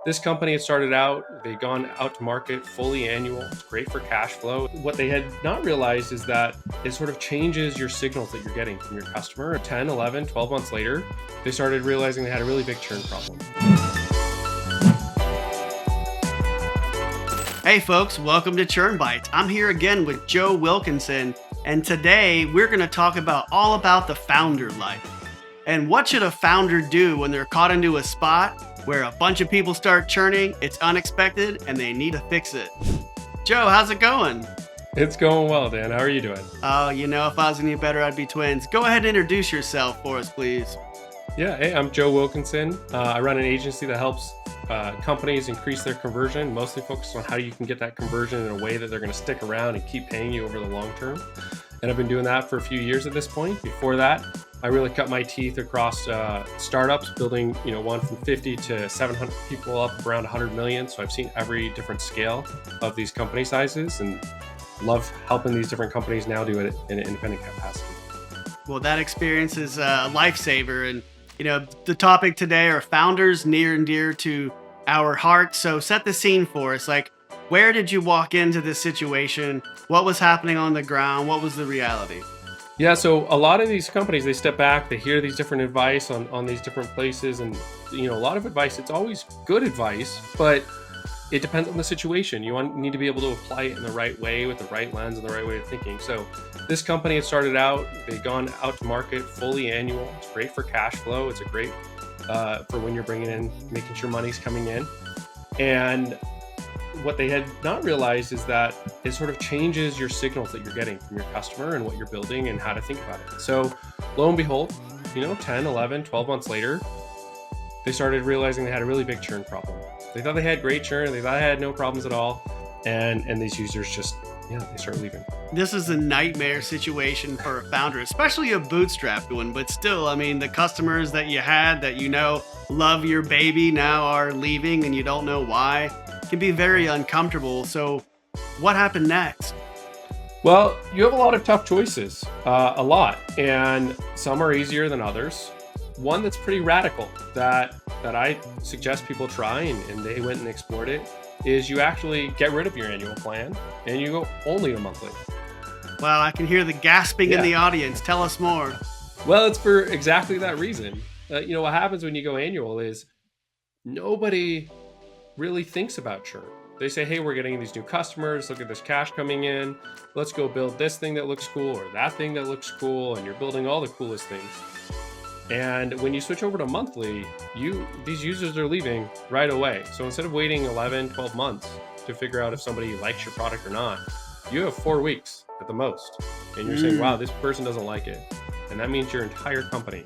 This company had started out, they'd gone out to market fully annual. It's great for cash flow. What they had not realized is that it sort of changes your signals that you're getting from your customer. 10, 11, 12 months later, they started realizing they had a really big churn problem. Hey folks, welcome to Churn Bites. I'm here again with Joe Wilkinson, and today we're going to talk all about the founder life. And what should a founder do when they're caught into a spot where a bunch of people start churning, it's unexpected, and they need to fix it? Joe, how's it going? It's going well, Dan. How are you doing? Oh, if I was any better, I'd be twins. Go ahead and introduce yourself for us, please. Yeah, hey, I'm Joe Wilkinson. I run an agency that helps companies increase their conversion, mostly focused on how you can get that conversion in a way that they're going to stick around and keep paying you over the long term. And I've been doing that for a few years at this point. Before that, I really cut my teeth across startups, building one from 50 to 700 people up around 100 million. So I've seen every different scale of these company sizes and love helping these different companies now do it in an independent capacity. Well, that experience is a lifesaver. And the topic today are founders near and dear to our hearts. So set the scene for us. Like, where did you walk into this situation? What was happening on the ground? What was the reality? Yeah, so a lot of these companies, they step back, they hear these different advice on these different places. And, a lot of advice, it's always good advice, but it depends on the situation. You need to be able to apply it in the right way with the right lens and the right way of thinking. So this company had started out, they'd gone out to market fully annual. It's great for cash flow. It's a great for when you're bringing in, making sure money's coming in. And what they had not realized is that it sort of changes your signals that you're getting from your customer and what you're building and how to think about it. So lo and behold, 10, 11, 12 months later, they started realizing they had a really big churn problem. They thought they had great churn. They thought they had no problems at all. And these users just, they start leaving. This is a nightmare situation for a founder, especially a bootstrapped one. But still, the customers that you had that love your baby now are leaving and you don't know why. It can be very uncomfortable. So what happened next? Well, you have a lot of tough choices, a lot. And some are easier than others. One that's pretty radical that I suggest people try, and they went and explored it, is you actually get rid of your annual plan and you go only to monthly. Wow, I can hear the gasping in the audience. Tell us more. Well, it's for exactly that reason. What happens when you go annual is nobody really thinks about churn. They say, hey, we're getting these new customers. Look at this cash coming in. Let's go build this thing that looks cool or that thing that looks cool. And you're building all the coolest things. And when you switch over to monthly, these users are leaving right away. So instead of waiting 11, 12 months to figure out if somebody likes your product or not, you have 4 weeks at the most. And you're saying, wow, this person doesn't like it. And that means your entire company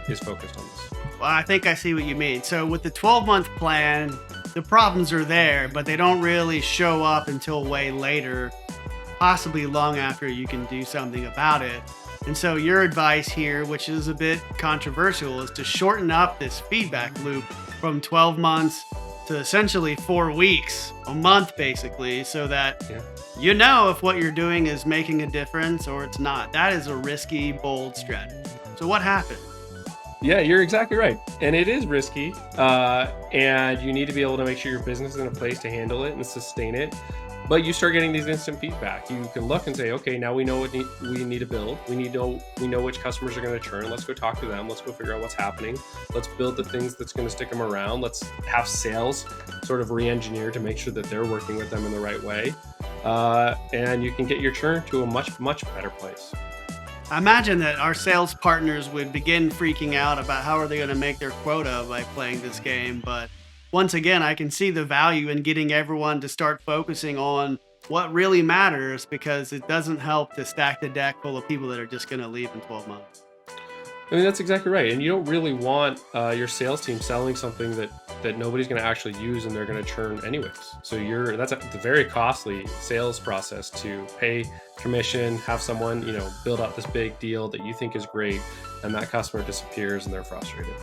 is focused on this. Well, I think I see what you mean. So with the 12-month plan, the problems are there, but they don't really show up until way later, possibly long after you can do something about it. And so your advice here, which is a bit controversial, is to shorten up this feedback loop from 12 months to essentially 4 weeks, a month basically, so that if what you're doing is making a difference or it's not. That is a risky, bold strategy. So what happened? Yeah, you're exactly right. And it is risky. And you need to be able to make sure your business is in a place to handle it and sustain it. But you start getting these instant feedback. You can look and say, okay, now we know what we need to build. We know which customers are going to churn. Let's go talk to them. Let's go figure out what's happening. Let's build the things that's going to stick them around. Let's have sales sort of re-engineer to make sure that they're working with them in the right way. And you can get your churn to a much, much better place. I imagine that our sales partners would begin freaking out about how are they going to make their quota by playing this game. But once again, I can see the value in getting everyone to start focusing on what really matters, because it doesn't help to stack the deck full of people that are just going to leave in 12 months. That's exactly right. And you don't really want your sales team selling something that nobody's going to actually use and they're going to churn anyways. So that's a very costly sales process to pay commission, have someone, build up this big deal that you think is great, and that customer disappears and they're frustrated.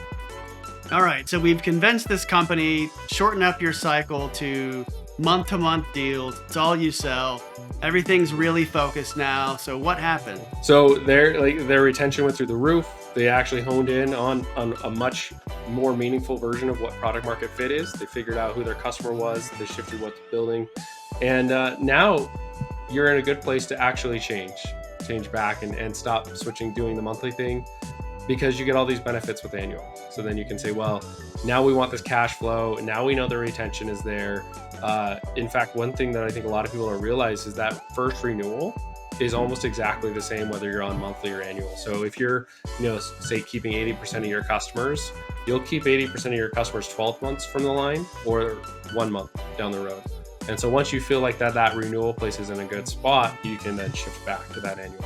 All right, so we've convinced this company, shorten up your cycle to month-to-month deals. It's all you sell. Everything's really focused now. So what happened? So their retention went through the roof. They actually honed in on a much more meaningful version of what product market fit is. They figured out who their customer was. They shifted what they're building, and now you're in a good place to actually change back and stop switching doing the monthly thing, because you get all these benefits with annual. So then you can say, well, now we want this cash flow. Now we know the retention is there. In fact, one thing that I think a lot of people don't realize is that first renewal is almost exactly the same whether you're on monthly or annual. So if you're, say keeping 80% of your customers, you'll keep 80% of your customers 12 months from the line or 1 month down the road. And so once you feel like that renewal place is in a good spot, you can then shift back to that annual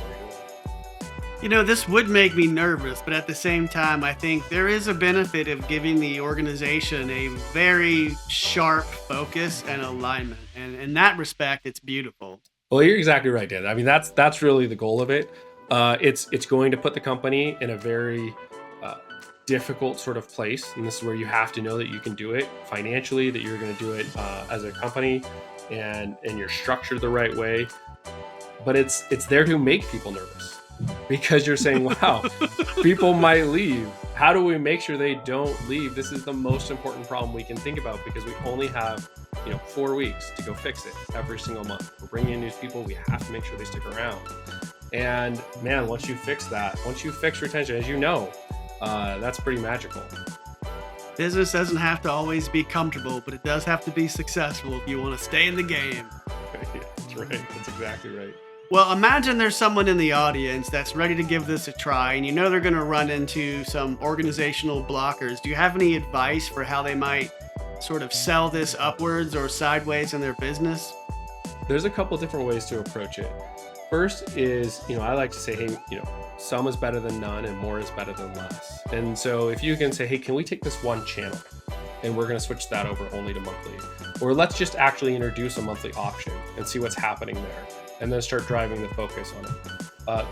renewal. This would make me nervous, but at the same time, I think there is a benefit of giving the organization a very sharp focus and alignment. And in that respect, it's beautiful. Well, you're exactly right, Dan. I mean, that's really the goal of it. It's going to put the company in a very difficult sort of place, and this is where you have to know that you can do it financially, that you're going to do it as a company, and you're structured the right way. But it's there to make people nervous, because you're saying, wow, people might leave. How do we make sure they don't leave? This is the most important problem we can think about, because we only have 4 weeks to go fix it every single month. We're bringing in new people. We have to make sure they stick around. And man, once you fix retention, as you know, that's pretty magical. Business doesn't have to always be comfortable, but it does have to be successful if you want to stay in the game. That's right. That's exactly right. Well, imagine there's someone in the audience that's ready to give this a try, and they're going to run into some organizational blockers. Do you have any advice for how they might sort of sell this upwards or sideways in their business? There's a couple different ways to approach it. First is, I like to say, hey, some is better than none and more is better than less. And so if you can say, hey, can we take this one channel and we're going to switch that over only to monthly, or let's just actually introduce a monthly option and see what's happening there, and then start driving the focus on it.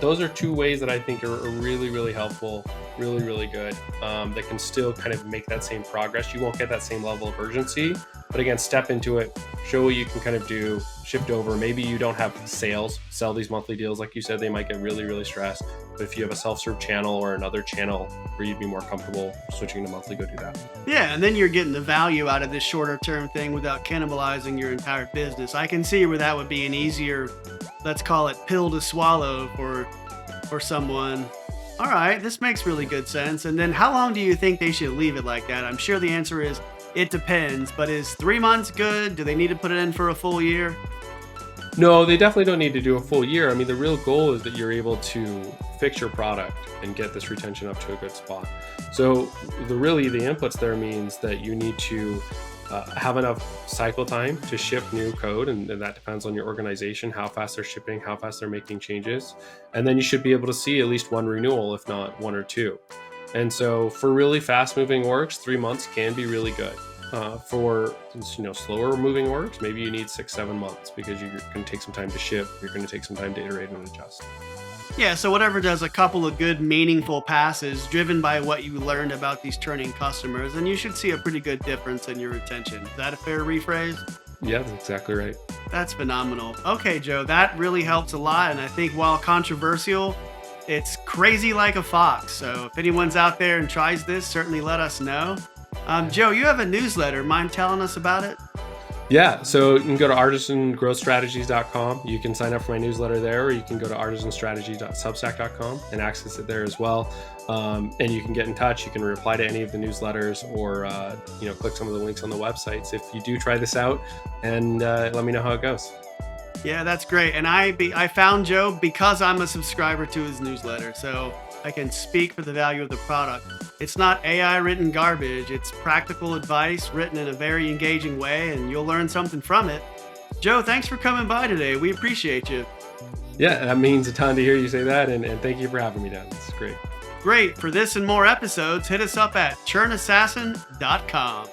Those are two ways that I think are really, really helpful, really, really good, that can still kind of make that same progress. You won't get that same level of urgency, but again, step into it, show what you can kind of do, shift over. Maybe you don't have sell these monthly deals. Like you said, they might get really, really stressed. But if you have a self-serve channel or another channel where you'd be more comfortable switching to monthly, go do that. Yeah, and then you're getting the value out of this shorter term thing without cannibalizing your entire business. I can see where that would be an easier, let's call it, pill to swallow for someone. All right, this makes really good sense. And then how long do you think they should leave it like that? I'm sure the answer is it depends, but is 3 months good? Do they need to put it in for a full year? No, they definitely don't need to do a full year. I mean, the real goal is that you're able to fix your product and get this retention up to a good spot. So the inputs there means that you need to have enough cycle time to ship new code, and that depends on your organization, how fast they're shipping, how fast they're making changes. And then you should be able to see at least one renewal, if not one or two. And so for really fast moving orgs, 3 months can be really good. For slower moving orgs, maybe you need 6-7 months, because you're going to take some time to ship. You're going to take some time to iterate and adjust. Yeah, so whatever does a couple of good, meaningful passes driven by what you learned about these churning customers, and you should see a pretty good difference in your retention. Is that a fair rephrase? Yeah, that's exactly right. That's phenomenal. Okay, Joe, that really helps a lot. And I think while controversial, it's crazy like a fox. So if anyone's out there and tries this, certainly let us know. Joe, you have a newsletter. Mind telling us about it? Yeah, so you can go to artisangrowthstrategies.com. You can sign up for my newsletter there, or you can go to artisanstrategies.substack.com and access it there as well. And you can get in touch. You can reply to any of the newsletters, or click some of the links on the websites if you do try this out, and let me know how it goes. Yeah, that's great. And I found Joe because I'm a subscriber to his newsletter, so I can speak for the value of the product. It's not AI written garbage. It's practical advice written in a very engaging way, and you'll learn something from it. Joe, thanks for coming by today. We appreciate you. Yeah, that means a ton to hear you say that, and thank you for having me, Dan. It's great. Great. For this and more episodes, hit us up at churnassassin.com.